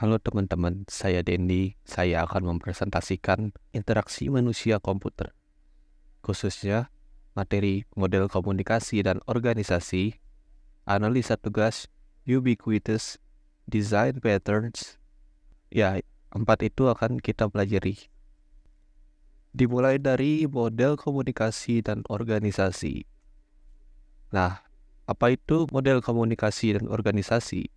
Halo teman-teman, saya Dendi. Saya akan mempresentasikan interaksi manusia komputer, khususnya materi model komunikasi dan organisasi, analisa tugas, ubiquitous, design patterns. Ya, empat itu akan kita pelajari. Dimulai dari model komunikasi dan organisasi. Nah, apa itu model komunikasi dan organisasi?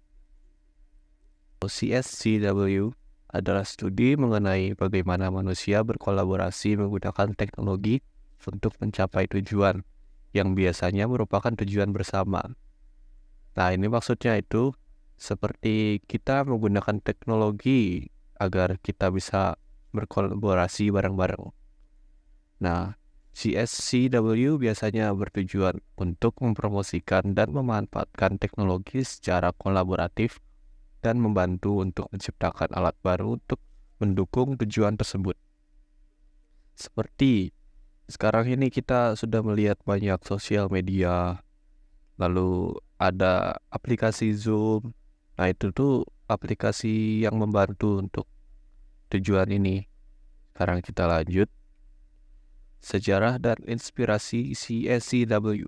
CSCW adalah studi mengenai bagaimana manusia berkolaborasi menggunakan teknologi untuk mencapai tujuan yang biasanya merupakan tujuan bersama. Nah, ini maksudnya itu seperti kita menggunakan teknologi agar kita bisa berkolaborasi bareng-bareng. Nah, CSCW biasanya bertujuan untuk mempromosikan dan memanfaatkan teknologi secara kolaboratif dan membantu untuk menciptakan alat baru untuk mendukung tujuan tersebut. Seperti sekarang ini kita sudah melihat banyak sosial media, lalu ada aplikasi Zoom. Nah, itu tuh aplikasi yang membantu untuk tujuan ini. Sekarang kita lanjut. Sejarah dan inspirasi CSCW.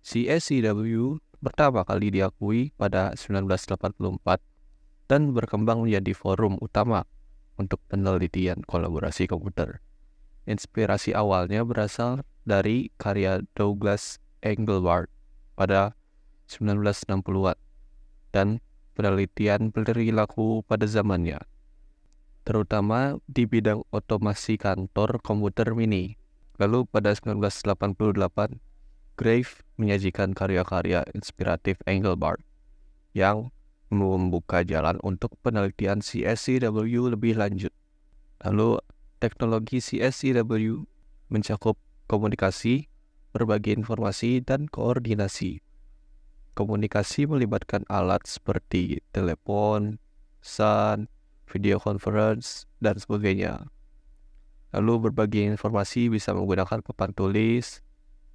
CSCW pertama kali diakui pada 1984 dan berkembang menjadi forum utama untuk penelitian kolaborasi komputer. Inspirasi awalnya berasal dari karya Douglas Engelbart pada 1960-an dan penelitian perilaku pada zamannya, terutama di bidang otomasi kantor komputer mini. Lalu pada 1988, Graves menyajikan karya-karya inspiratif Engelbart yang membuka jalan untuk penelitian CSCW lebih lanjut. Lalu, teknologi CSCW mencakup komunikasi, berbagi informasi, dan koordinasi. Komunikasi melibatkan alat seperti telepon, pesan, video conference, dan sebagainya. Lalu, berbagi informasi bisa menggunakan papan tulis,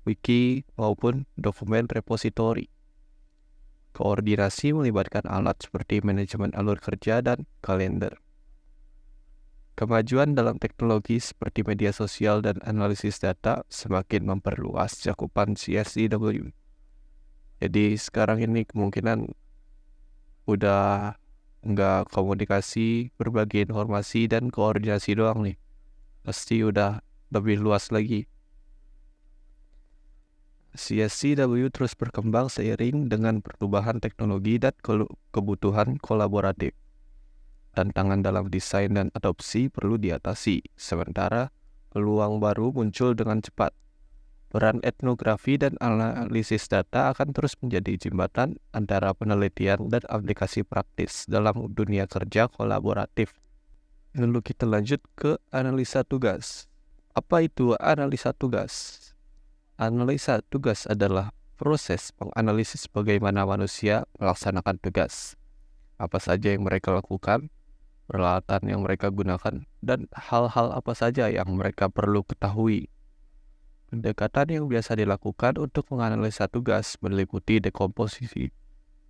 wiki, maupun dokumen repositori. Koordinasi melibatkan alat seperti manajemen alur kerja dan kalender. Kemajuan dalam teknologi seperti media sosial dan analisis data semakin memperluas cakupan CSCW. Jadi sekarang ini kemungkinan udah nggak komunikasi, berbagi informasi, dan koordinasi doang nih. Pasti udah lebih luas lagi. CSCW terus berkembang seiring dengan perubahan teknologi dan kebutuhan kolaboratif. Tantangan dalam desain dan adopsi perlu diatasi, sementara peluang baru muncul dengan cepat. Peran etnografi dan analisis data akan terus menjadi jembatan antara penelitian dan aplikasi praktis dalam dunia kerja kolaboratif. Lalu kita lanjut ke analisa tugas. Apa itu analisa tugas? Analisa tugas adalah proses menganalisis bagaimana manusia melaksanakan tugas. Apa saja yang mereka lakukan, peralatan yang mereka gunakan, dan hal-hal apa saja yang mereka perlu ketahui. Pendekatan yang biasa dilakukan untuk menganalisa tugas meliputi dekomposisi,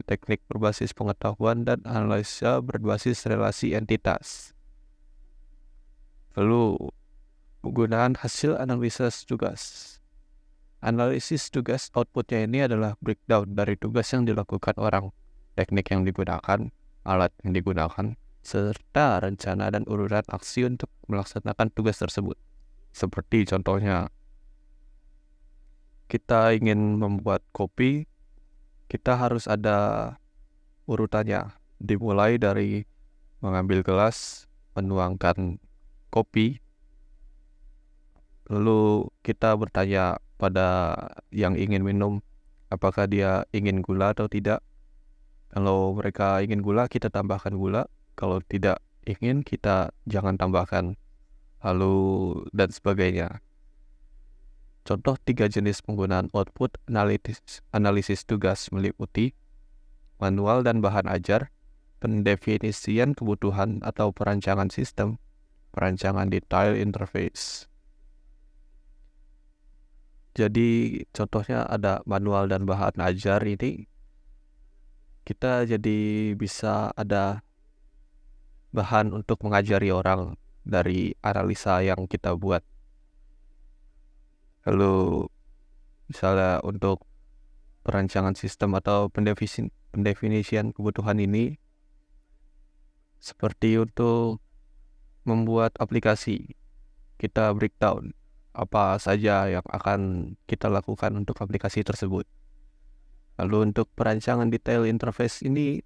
teknik berbasis pengetahuan, dan analisa berbasis relasi entitas. Lalu, penggunaan hasil analisis tugas. Analisis tugas outputnya ini adalah breakdown dari tugas yang dilakukan orang, teknik yang digunakan, alat yang digunakan, serta rencana dan urutan aksi untuk melaksanakan tugas tersebut. Seperti contohnya, kita ingin membuat kopi, kita harus ada urutannya. Dimulai dari mengambil gelas, menuangkan kopi, lalu kita bertanya pada yang ingin minum apakah dia ingin gula atau tidak. Kalau mereka ingin gula, kita tambahkan gula. Kalau tidak ingin, kita jangan tambahkan. Lalu dan sebagainya. Contoh 3 jenis penggunaan output analisis tugas meliputi manual dan bahan ajar, pendefinisian kebutuhan atau perancangan sistem, perancangan detail interface. Jadi contohnya ada manual dan bahan ajar ini, kita jadi bisa ada bahan untuk mengajari orang dari analisa yang kita buat. Lalu misalnya untuk perancangan sistem atau pendefinisian kebutuhan ini seperti untuk membuat aplikasi, kita breakdown apa saja yang akan kita lakukan untuk aplikasi tersebut. Lalu untuk perancangan detail interface ini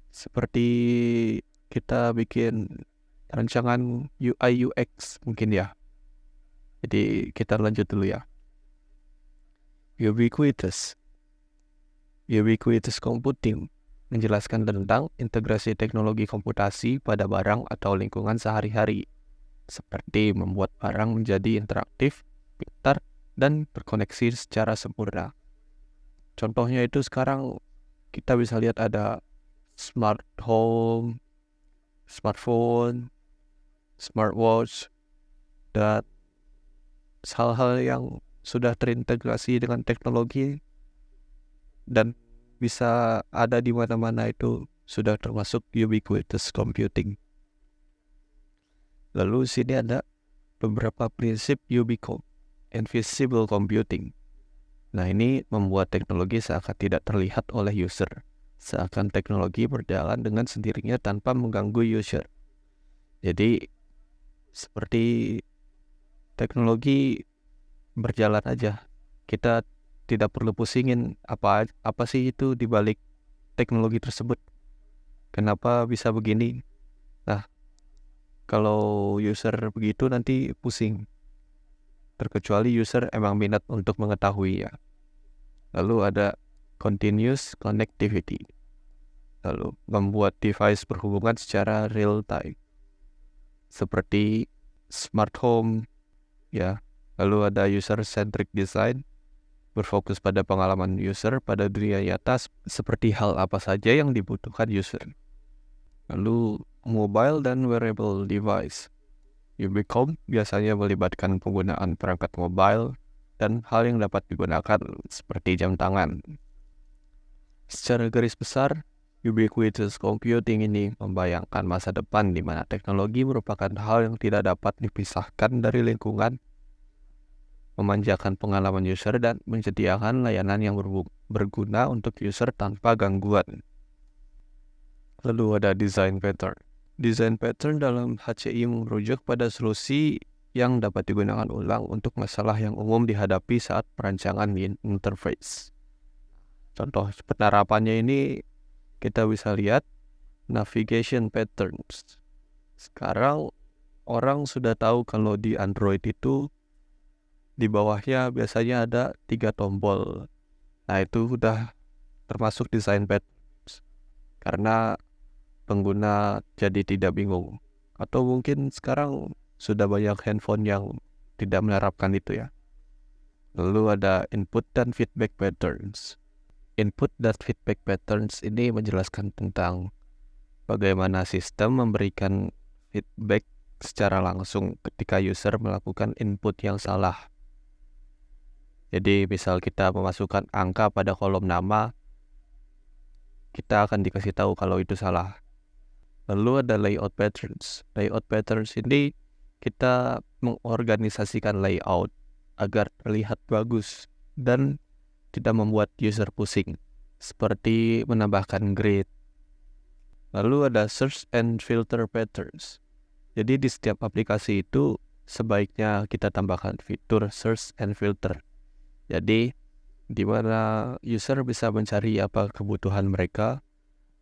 seperti kita bikin rancangan UI UX mungkin ya. Jadi kita lanjut dulu ya. Ubiquitous computing menjelaskan tentang integrasi teknologi komputasi pada barang atau lingkungan sehari-hari, seperti membuat barang menjadi interaktif, pintar, dan terkoneksi secara sempurna. Contohnya itu sekarang kita bisa lihat ada smart home, smartphone, smartwatch, dan hal-hal yang sudah terintegrasi dengan teknologi dan bisa ada di mana-mana itu sudah termasuk ubiquitous computing. Lalu sini ada beberapa prinsip invisible computing. Nah, ini membuat teknologi seakan tidak terlihat oleh user, seakan teknologi berjalan dengan sendirinya tanpa mengganggu user. Jadi seperti teknologi berjalan aja, kita tidak perlu pusingin apa sih itu di balik teknologi tersebut, kenapa bisa begini. Nah, kalau user begitu nanti pusing, terkecuali user emang minat untuk mengetahui ya. Lalu ada continuous connectivity, lalu membuat device berhubungan secara real time seperti smart home ya. Lalu ada user centric design, berfokus pada pengalaman user pada dunia nyata seperti hal apa saja yang dibutuhkan user. Lalu mobile dan wearable device. Ubicom biasanya melibatkan penggunaan perangkat mobile dan hal yang dapat digunakan seperti jam tangan. Secara garis besar, ubiquitous computing ini membayangkan masa depan di mana teknologi merupakan hal yang tidak dapat dipisahkan dari lingkungan, memanjakan pengalaman user dan menyediakan layanan yang berguna untuk user tanpa gangguan. Lalu ada design pattern. Design pattern dalam HCI merujuk pada solusi yang dapat digunakan ulang untuk masalah yang umum dihadapi saat perancangan interface. Contoh penerapannya ini kita bisa lihat navigation patterns. Sekarang orang sudah tahu kalau di Android itu di bawahnya biasanya ada 3 tombol. Nah, itu udah termasuk design patterns karena pengguna jadi tidak bingung. Atau mungkin sekarang sudah banyak handphone yang tidak menerapkan itu ya. Lalu ada input dan feedback patterns. Input dan feedback patterns ini menjelaskan tentang bagaimana sistem memberikan feedback secara langsung ketika user melakukan input yang salah. Jadi misal kita memasukkan angka pada kolom nama, kita akan dikasih tahu kalau itu salah. Lalu ada layout patterns. Layout patterns ini kita mengorganisasikan layout agar terlihat bagus dan tidak membuat user pusing, seperti menambahkan grid. Lalu ada search and filter patterns. Jadi di setiap aplikasi itu sebaiknya kita tambahkan fitur search and filter. Jadi di mana user bisa mencari apa kebutuhan mereka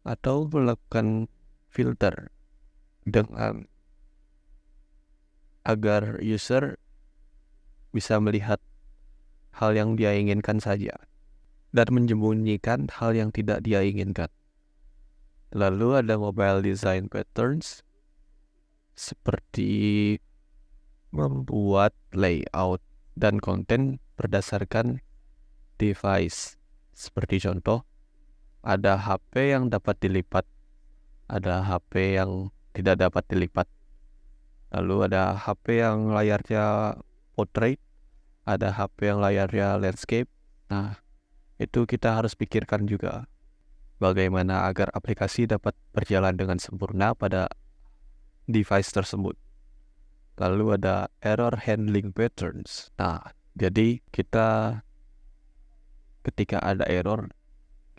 atau melakukan filter dengan agar user bisa melihat hal yang dia inginkan saja dan menyembunyikan hal yang tidak dia inginkan. Lalu ada mobile design patterns seperti membuat layout dan konten berdasarkan device. Seperti contoh, ada HP yang dapat dilipat, ada HP yang tidak dapat dilipat. Lalu ada HP yang layarnya portrait, ada HP yang layarnya landscape. Nah, itu kita harus pikirkan juga. bagaimana agar aplikasi dapat berjalan dengan sempurna pada device tersebut. Lalu ada error handling patterns. Nah, jadi kita ketika ada error,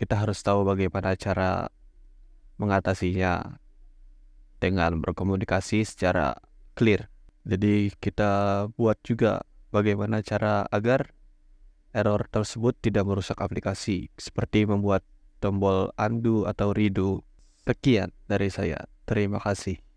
kita harus tahu bagaimana cara mengatasinya dengan berkomunikasi secara clear. Jadi kita buat juga bagaimana cara agar error tersebut tidak merusak aplikasi, seperti membuat tombol undo atau redo. Sekian dari saya. Terima kasih.